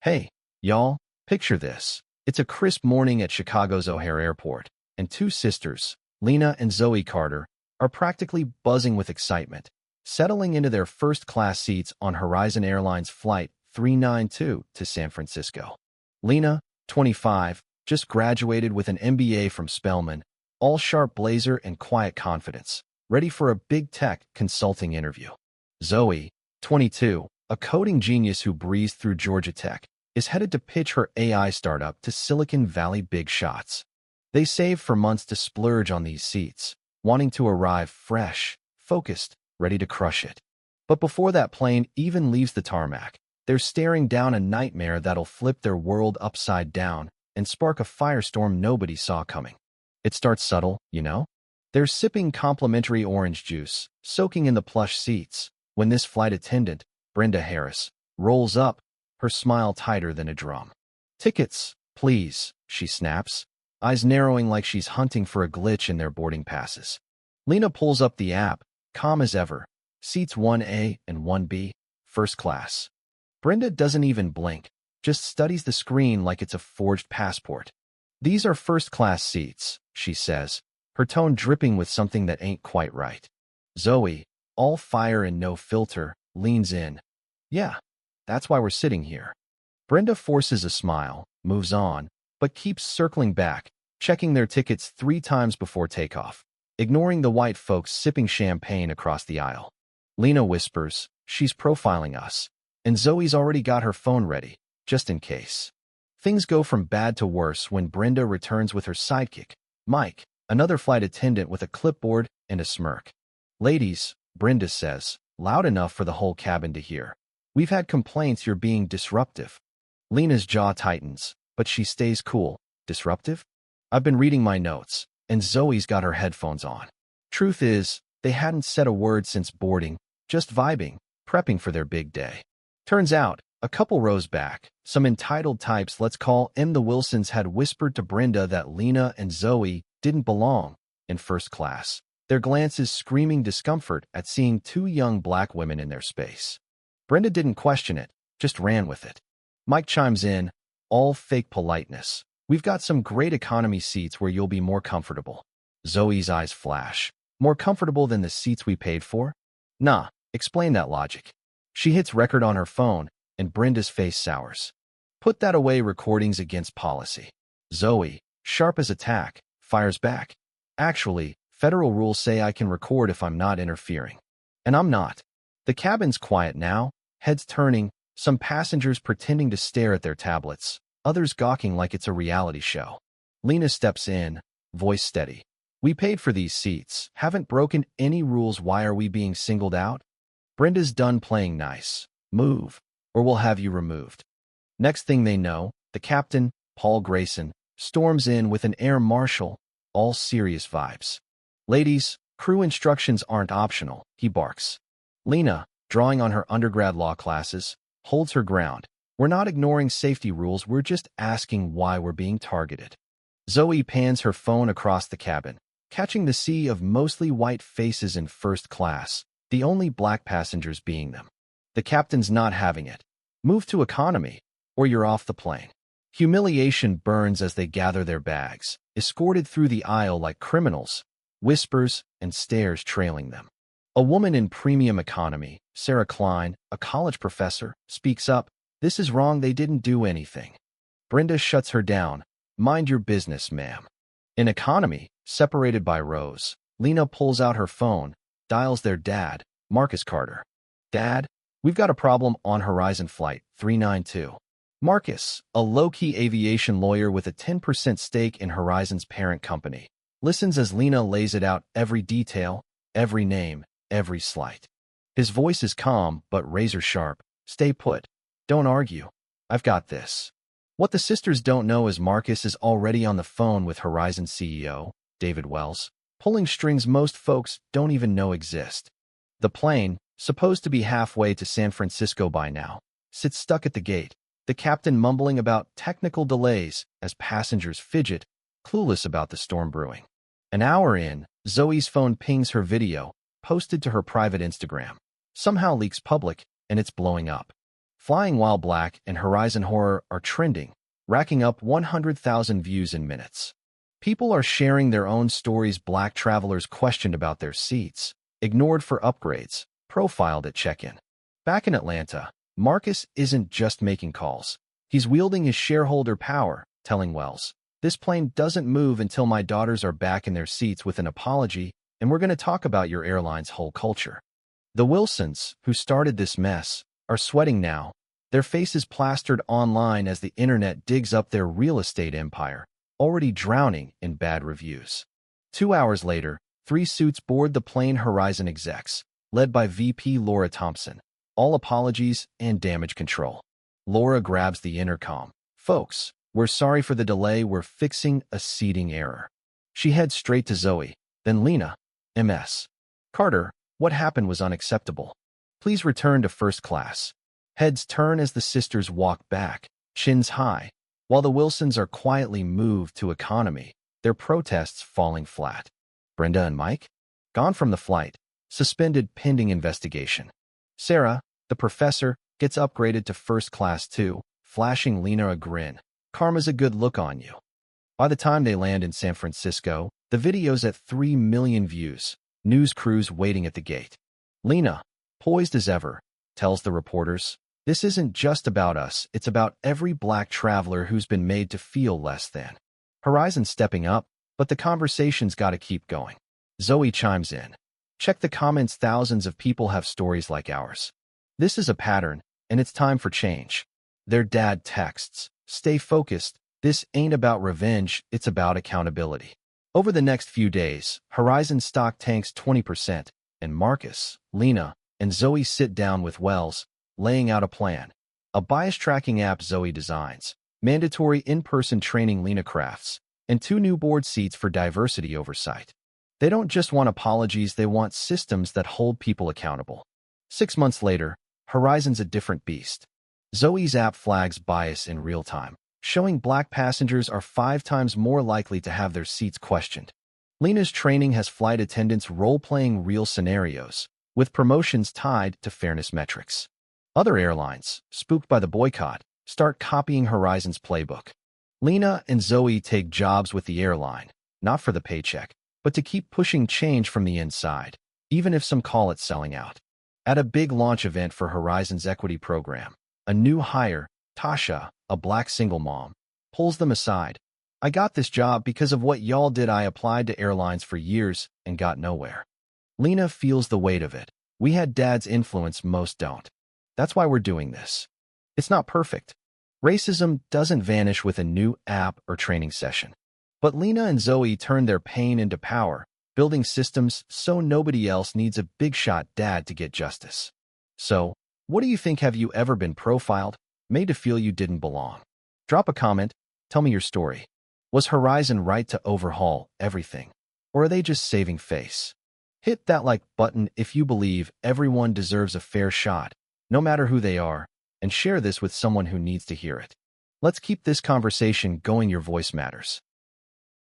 Hey, y'all, picture this. It's a crisp morning at Chicago's O'Hare Airport, and two sisters, Lena and Zoe Carter, are practically buzzing with excitement, settling into their first-class seats on Horizon Airlines Flight 392 to San Francisco. Lena, 25, just graduated with an MBA from Spelman, all-sharp blazer and quiet confidence, ready for a big tech consulting interview. Zoe, 22, a coding genius who breezed through Georgia Tech, is headed to pitch her AI startup to Silicon Valley big shots. They saved for months to splurge on these seats, wanting to arrive fresh, focused, ready to crush it. But before that plane even leaves the tarmac, they're staring down a nightmare that'll flip their world upside down and spark a firestorm nobody saw coming. It starts subtle, you know? They're sipping complimentary orange juice, soaking in the plush seats, when this flight attendant, Brenda Harris, rolls up, her smile tighter than a drum. "Tickets, please," she snaps, eyes narrowing like she's hunting for a glitch in their boarding passes. Lena pulls up the app, calm as ever. Seats 1A and 1B, first class. Brenda doesn't even blink, just studies the screen like it's a forged passport. "These are first-class seats," she says, her tone dripping with something that ain't quite right. Zoe, all fire and no filter, leans in. "Yeah, that's why we're sitting here." Brenda forces a smile, moves on, but keeps circling back, checking their tickets 3 times before takeoff, ignoring the white folks sipping champagne across the aisle. Lena whispers, "She's profiling us," and Zoe's already got her phone ready, just in case. Things go from bad to worse when Brenda returns with her sidekick, Mike, another flight attendant with a clipboard and a smirk. "Ladies," Brenda says, loud enough for the whole cabin to hear, "we've had complaints you're being disruptive." Lena's jaw tightens, but she stays cool. "Disruptive?" "I've been reading my notes," and Zoe's got her headphones on. Truth is, they hadn't said a word since boarding, just vibing, prepping for their big day. Turns out, a couple rows back, some entitled types, let's call them the Wilsons, had whispered to Brenda that Lena and Zoe didn't belong in first class, their glances screaming discomfort at seeing 2 young black women in their space. Brenda didn't question it, just ran with it. Mike chimes in, all fake politeness. "We've got some great economy seats where you'll be more comfortable." Zoe's eyes flash. "More comfortable than the seats we paid for?" "Nah, explain that logic." She hits record on her phone, and Brenda's face sours. "Put that away, recordings against policy." Zoe, sharp as a tack, fires back. "Actually, federal rules say I can record if I'm not interfering." And I'm not. The cabin's quiet now, heads turning, some passengers pretending to stare at their tablets, others gawking like it's a reality show. Lena steps in, voice steady. "We paid for these seats, haven't broken any rules. Why are we being singled out?" Brenda's done playing nice. "Move, or we'll have you removed." Next thing they know, the captain, Paul Grayson, storms in with an air marshal, all serious vibes. "Ladies, crew instructions aren't optional," he barks. Lena, drawing on her undergrad law classes, holds her ground. "We're not ignoring safety rules, we're just asking why we're being targeted." Zoe pans her phone across the cabin, catching the sea of mostly white faces in first class, the only black passengers being them. The captain's not having it. "Move to economy, or you're off the plane." Humiliation burns as they gather their bags, escorted through the aisle like criminals, whispers and stares trailing them. A woman in premium economy, Sarah Klein, a college professor, speaks up, "This is wrong, they didn't do anything." Brenda shuts her down, "Mind your business, ma'am." In economy, separated by rows, Lena pulls out her phone, dials their dad, Marcus Carter. "Dad, we've got a problem on Horizon Flight 392. Marcus, a low-key aviation lawyer with a 10% stake in Horizon's parent company, listens as Lena lays it out, every detail, every name, every slight. His voice is calm but razor-sharp. "Stay put. Don't argue. I've got this." What the sisters don't know is Marcus is already on the phone with Horizon CEO, David Wells, pulling strings most folks don't even know exist. The plane, supposed to be halfway to San Francisco by now, sits stuck at the gate, the captain mumbling about technical delays as passengers fidget, clueless about the storm brewing. An hour in, Zoe's phone pings her video, posted to her private Instagram. Somehow leaks public, and it's blowing up. Flying While Black and Horizon Horror are trending, racking up 100,000 views in minutes. People are sharing their own stories. Black travelers questioned about their seats, ignored for upgrades, profiled at check-in. Back in Atlanta, Marcus isn't just making calls. He's wielding his shareholder power, telling Wells, "This plane doesn't move until my daughters are back in their seats," with an apology, "and we're going to talk about your airline's whole culture." The Wilsons, who started this mess, are sweating now, their faces plastered online as the internet digs up their real estate empire, already drowning in bad reviews. 2 hours later, 3 suits board the plane. Horizon execs, led by VP Laura Thompson, all apologies and damage control. Laura grabs the intercom. "Folks, we're sorry for the delay. We're fixing a seating error." She heads straight to Zoe, then Lena. "Ms. Carter, what happened was unacceptable. Please return to first class." Heads turn as the sisters walk back, chins high, while the Wilsons are quietly moved to economy, their protests falling flat. Brenda and Mike? Gone from the flight, suspended pending investigation. Sarah, the professor, gets upgraded to first class too, flashing Lena a grin. "Karma's a good look on you." By the time they land in San Francisco, the video's at 3 million views, news crews waiting at the gate. Lena, poised as ever, tells the reporters, "This isn't just about us, it's about every Black traveler who's been made to feel less than." Horizon's stepping up, but the conversation's gotta keep going. Zoe chimes in. "Check the comments, thousands of people have stories like ours. This is a pattern, and it's time for change." Their dad texts, "Stay focused, this ain't about revenge, it's about accountability." Over the next few days, Horizon stock tanks 20%, and Marcus, Lena, and Zoe sit down with Wells, laying out a plan. A bias tracking app Zoe designs, mandatory in-person training Lena crafts, and 2 new board seats for diversity oversight. They don't just want apologies, they want systems that hold people accountable. 6 months later, Horizon's a different beast. Zoe's app flags bias in real time, showing Black passengers are 5 times more likely to have their seats questioned. Lena's training has flight attendants role-playing real scenarios, with promotions tied to fairness metrics. Other airlines, spooked by the boycott, start copying Horizon's playbook. Lena and Zoe take jobs with the airline, not for the paycheck, but to keep pushing change from the inside, even if some call it selling out. At a big launch event for Horizon's equity program, a new hire, Tasha, a Black single mom, pulls them aside. "I got this job because of what y'all did. I applied to airlines for years and got nowhere." Lena feels the weight of it. "We had dad's influence, most don't. That's why we're doing this." It's not perfect. Racism doesn't vanish with a new app or training session. But Lena and Zoe turn their pain into power, building systems so nobody else needs a big shot dad to get justice. So, what do you think? Have you ever been profiled, made to feel you didn't belong? Drop a comment, tell me your story. Was Horizon right to overhaul everything? Or are they just saving face? Hit that like button if you believe everyone deserves a fair shot, no matter who they are, and share this with someone who needs to hear it. Let's keep this conversation going. Your voice matters.